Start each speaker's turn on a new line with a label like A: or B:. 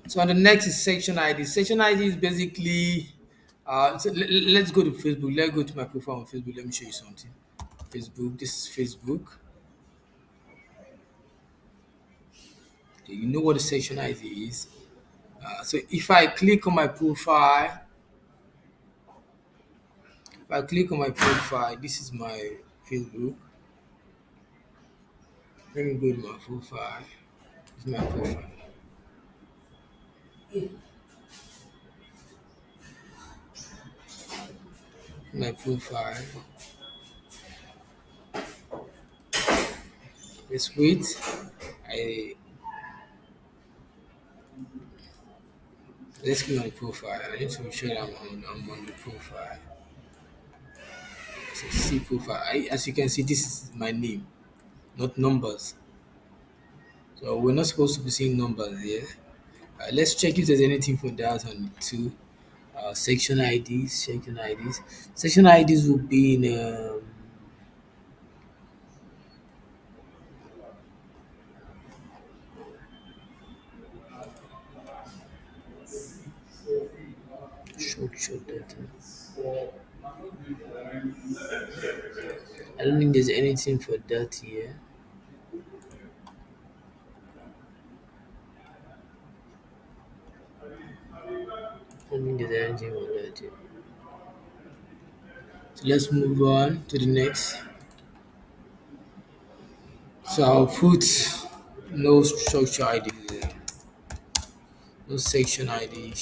A: So on the next is section ID. Section ID is basically let's go to Facebook. Let's go to my profile on Facebook. Let me show you something. Facebook. This is Facebook. Okay, you know what the section ID is. So if I click on my profile, this is my Facebook. Let me go to my profile. This is my profile. My profile. Let's wait. I let's click on the profile. I need to make sure that I'm on the profile. So see profile. As you can see, this is my name, not numbers. So we're not supposed to be seeing numbers here. Let's check if there's anything for that on two. Section IDs, section IDs. Section IDs will be in structure data. I don't think there's anything for that here. I don't think there's anything for that here. So let's move on to the next. So I'll put no structure ID there, no section ID.